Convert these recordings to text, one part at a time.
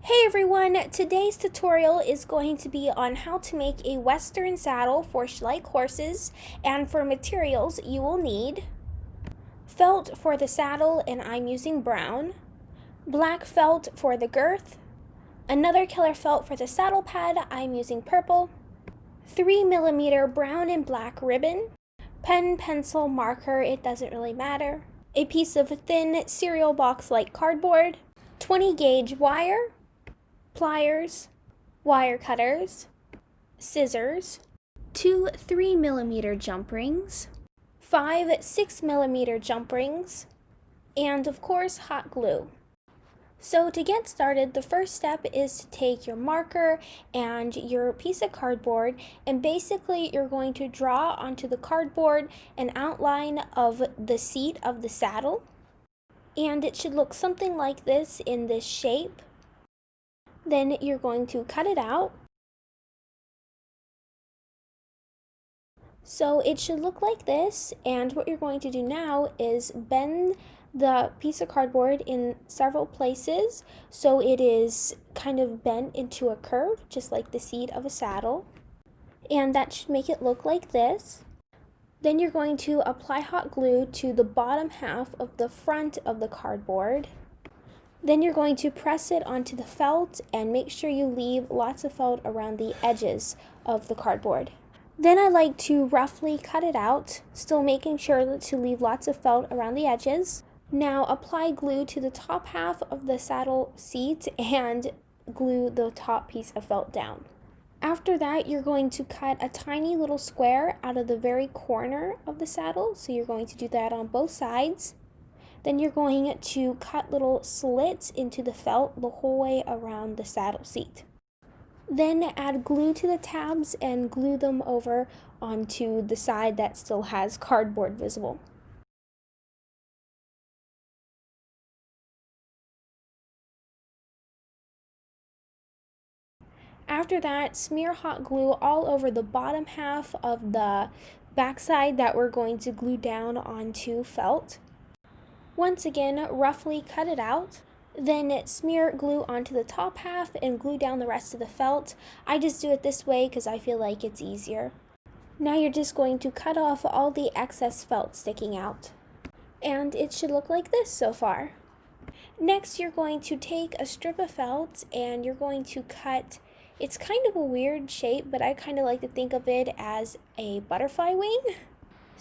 Hey everyone, today's tutorial is going to be on how to make a Western saddle for Schleich horses, and for materials you will need felt for the saddle, and I'm using brown, black felt for the girth, another color felt for the saddle pad, I'm using purple, 3mm brown and black ribbon, pen, pencil, marker, it doesn't really matter, a piece of thin cereal box like cardboard, 20 gauge wire, pliers, wire cutters, scissors, 2 3mm jump rings, 5 6mm jump rings, and of course hot glue. So to get started, the first step is to take your marker and your piece of cardboard, and basically you're going to draw onto the cardboard an outline of the seat of the saddle, and it should look something like this in this shape. Then you're going to cut it out. So it should look like this, and what you're going to do now is bend the piece of cardboard in several places so it is kind of bent into a curve, just like the seat of a saddle. And that should make it look like this. Then you're going to apply hot glue to the bottom half of the front of the cardboard. Then you're going to press it onto the felt and make sure you leave lots of felt around the edges of the cardboard. Then I like to roughly cut it out, still making sure to leave lots of felt around the edges. Now apply glue to the top half of the saddle seat and glue the top piece of felt down. After that, you're going to cut a tiny little square out of the very corner of the saddle, so you're going to do that on both sides. Then you're going to cut little slits into the felt the whole way around the saddle seat. Then add glue to the tabs and glue them over onto the side that still has cardboard visible. After that, smear hot glue all over the bottom half of the backside that we're going to glue down onto felt. Once again, roughly cut it out. Then smear glue onto the top half and glue down the rest of the felt. I just do it this way because I feel like it's easier. Now you're just going to cut off all the excess felt sticking out. And it should look like this so far. Next, you're going to take a strip of felt and you're going to cut, it's kind of a weird shape, but I kind of like to think of it as a butterfly wing.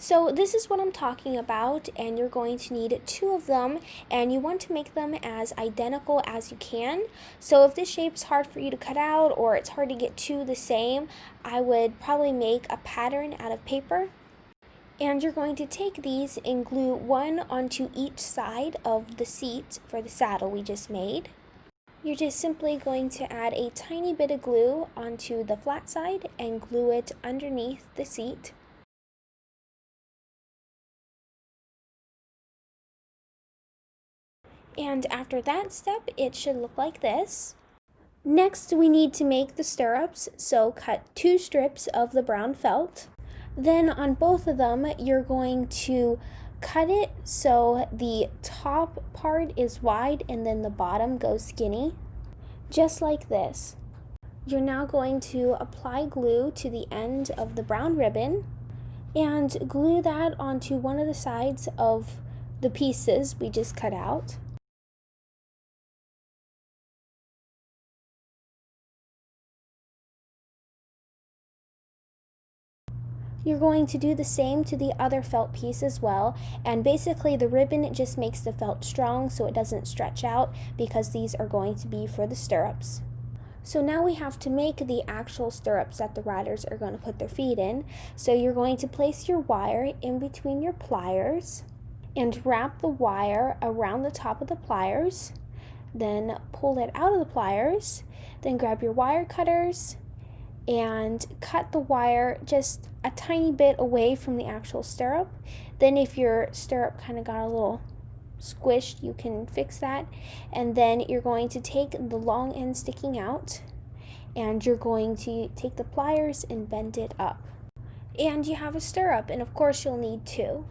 So this is what I'm talking about, and you're going to need 2 of them, and you want to make them as identical as you can. So if this shape's hard for you to cut out or it's hard to get 2 the same, I would probably make a pattern out of paper. And you're going to take these and glue one onto each side of the seat for the saddle we just made. You're just simply going to add a tiny bit of glue onto the flat side and glue it underneath the seat. And after that step, it should look like this. Next, we need to make the stirrups, so cut 2 strips of the brown felt. Then on both of them, you're going to cut it so the top part is wide and then the bottom goes skinny, just like this. You're now going to apply glue to the end of the brown ribbon and glue that onto one of the sides of the pieces we just cut out. You're going to do the same to the other felt piece as well, and basically the ribbon just makes the felt strong so it doesn't stretch out, because these are going to be for the stirrups. So now we have to make the actual stirrups that the riders are going to put their feet in. So you're going to place your wire in between your pliers and wrap the wire around the top of the pliers, then pull it out of the pliers, then grab your wire cutters and cut the wire just a tiny bit away from the actual stirrup. Then if your stirrup kind of got a little squished, you can fix that. And then you're going to take the long end sticking out and you're going to take the pliers and bend it up. And you have a stirrup, and of course you'll need 2.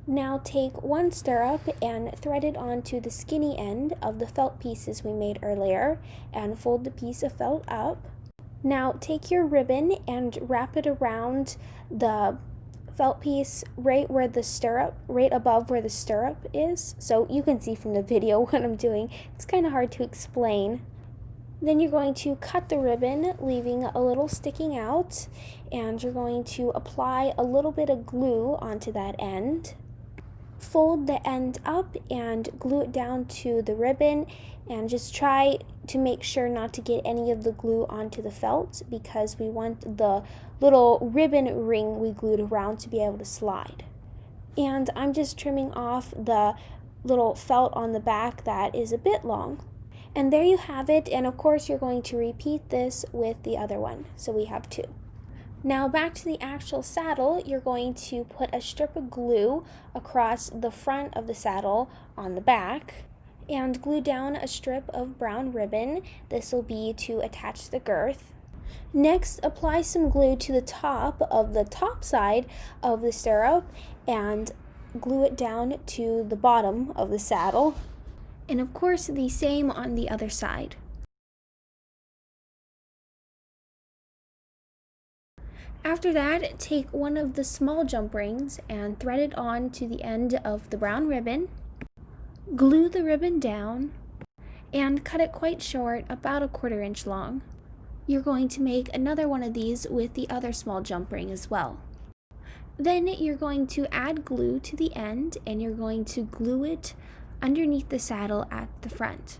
Now take one stirrup and thread it onto the skinny end of the felt pieces we made earlier and fold the piece of felt up. Now take your ribbon and wrap it around the felt piece right above where the stirrup is. So you can see from the video what I'm doing. It's kind of hard to explain. Then you're going to cut the ribbon, leaving a little sticking out, and you're going to apply a little bit of glue onto that end. Fold the end up and glue it down to the ribbon, and just try to make sure not to get any of the glue onto the felt because we want the little ribbon ring we glued around to be able to slide. And I'm just trimming off the little felt on the back that is a bit long. And there you have it, and of course you're going to repeat this with the other one, so we have two. Now back to the actual saddle, you're going to put a strip of glue across the front of the saddle on the back and glue down a strip of brown ribbon. This will be to attach the girth. Next, apply some glue to the top of the top side of the stirrup and glue it down to the bottom of the saddle. And of course, the same on the other side. After that, take one of the small jump rings and thread it on to the end of the brown ribbon. Glue the ribbon down and cut it quite short, about a 1/4 inch long. You're going to make another one of these with the other small jump ring as well. Then you're going to add glue to the end and you're going to glue it underneath the saddle at the front.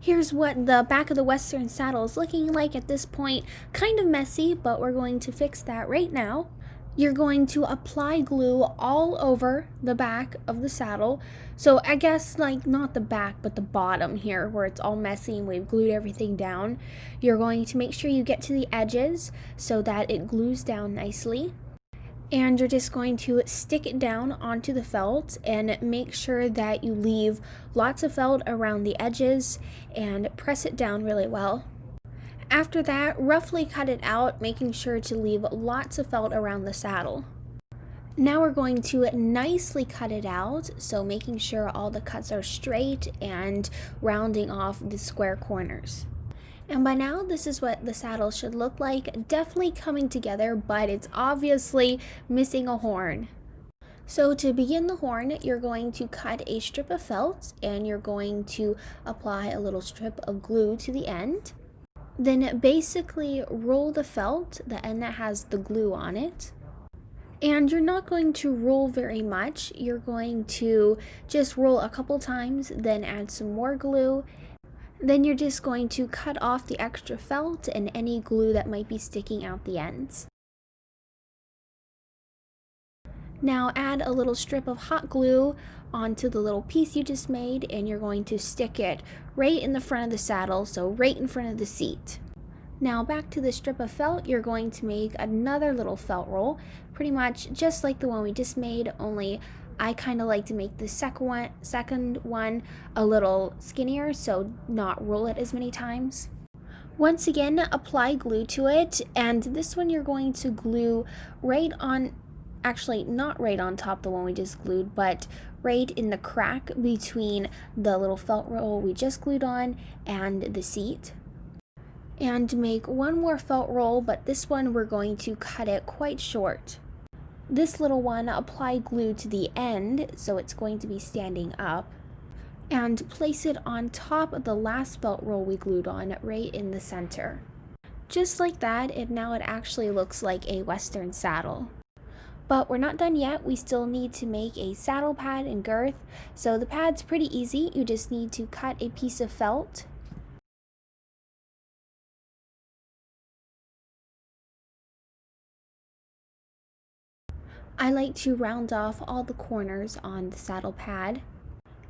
Here's what the back of the Western saddle is looking like at this point. Kind of messy, but we're going to fix that right now. You're going to apply glue all over the back of the saddle. So I guess like not the back, but the bottom here where it's all messy and we've glued everything down. You're going to make sure you get to the edges so that it glues down nicely. And you're just going to stick it down onto the felt and make sure that you leave lots of felt around the edges and press it down really well. After that, roughly cut it out, making sure to leave lots of felt around the saddle. Now we're going to nicely cut it out, so making sure all the cuts are straight and rounding off the square corners. And by now, this is what the saddle should look like. Definitely coming together, but it's obviously missing a horn. So to begin the horn, you're going to cut a strip of felt and you're going to apply a little strip of glue to the end. Then basically roll the felt, the end that has the glue on it. And you're not going to roll very much. You're going to just roll a couple times, then add some more glue. Then you're just going to cut off the extra felt and any glue that might be sticking out the ends. Now add a little strip of hot glue onto the little piece you just made and you're going to stick it right in the front of the saddle, so right in front of the seat. Now back to the strip of felt, you're going to make another little felt roll, pretty much just like the one we just made, only I kind of like to make the second one a little skinnier, so not roll it as many times. Once again, apply glue to it, and this one you're going to glue right on, actually not right on top the one we just glued, but right in the crack between the little felt roll we just glued on and the seat. And make one more felt roll, but this one we're going to cut it quite short. This little one, apply glue to the end, so it's going to be standing up, and place it on top of the last felt roll we glued on, right in the center. Just like that, and now it actually looks like a Western saddle. But we're not done yet. We still need to make a saddle pad and girth. So the pad's pretty easy. You just need to cut a piece of felt. I like to round off all the corners on the saddle pad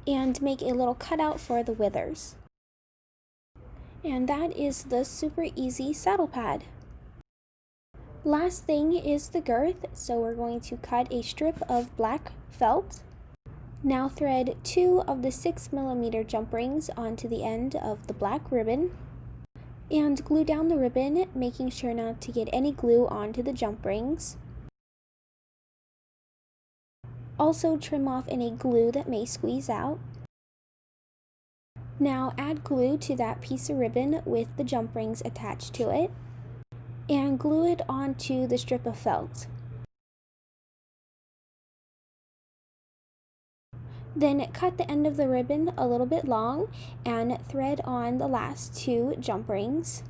and make a little cutout for the withers. And that is the super easy saddle pad. Last thing is the girth, so we're going to cut a strip of black felt. Now thread 2 of the 6mm jump rings onto the end of the black ribbon. And glue down the ribbon, making sure not to get any glue onto the jump rings. Also trim off any glue that may squeeze out. Now add glue to that piece of ribbon with the jump rings attached to it, and glue it onto the strip of felt. Then cut the end of the ribbon a little bit long and thread on the last 2 jump rings.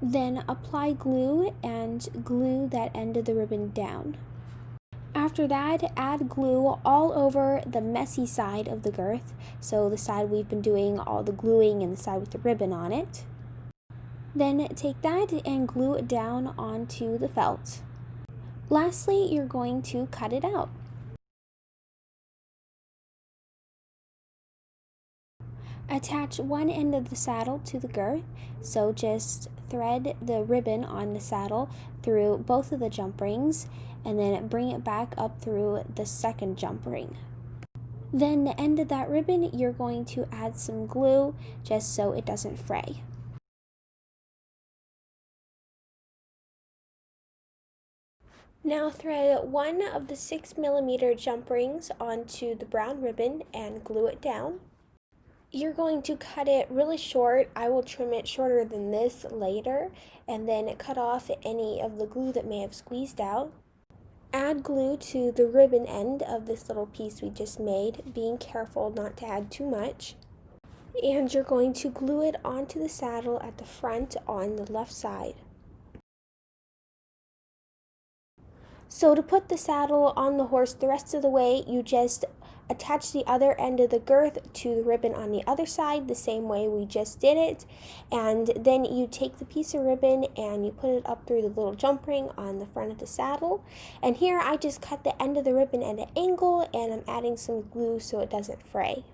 Then apply glue and glue that end of the ribbon down. After that, add glue all over the messy side of the girth, so the side we've been doing all the gluing and the side with the ribbon on it. Then take that and glue it down onto the felt. Lastly, you're going to cut it out. Attach one end of the saddle to the girth, so just thread the ribbon on the saddle through both of the jump rings and then bring it back up through the second jump ring. Then the end of that ribbon, you're going to add some glue just so it doesn't fray. Now thread one of the 6mm jump rings onto the brown ribbon and glue it down. You're going to cut it really short. I will trim it shorter than this later, and then cut off any of the glue that may have squeezed out. Add glue to the ribbon end of this little piece we just made, being careful not to add too much. And you're going to glue it onto the saddle at the front on the left side. So to put the saddle on the horse the rest of the way, you just attach the other end of the girth to the ribbon on the other side the same way we just did it, and then you take the piece of ribbon and you put it up through the little jump ring on the front of the saddle. And here I just cut the end of the ribbon at an angle, and I'm adding some glue so it doesn't fray.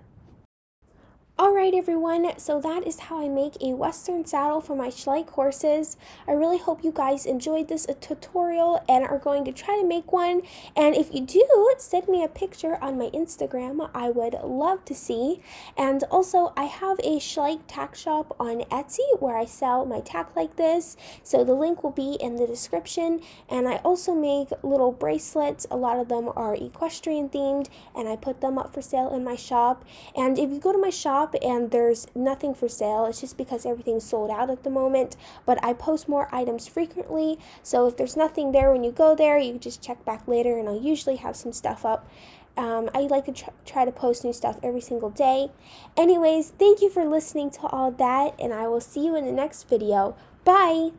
Alright everyone, so that is how I make a western saddle for my Schleich horses. I really hope you guys enjoyed this tutorial and are going to try to make one. And if you do, send me a picture on my Instagram. I would love to see. And also, I have a Schleich tack shop on Etsy where I sell my tack like this. So the link will be in the description. And I also make little bracelets. A lot of them are equestrian themed, and I put them up for sale in my shop. And if you go to my shop and there's nothing for sale, it's just because everything's sold out at the moment, but I post more items frequently, so if there's nothing there when you go there, you can just check back later, and I'll usually have some stuff up. I like to try to post new stuff every single day. Anyways, thank you for listening to all that, and I will see you in the next video. Bye!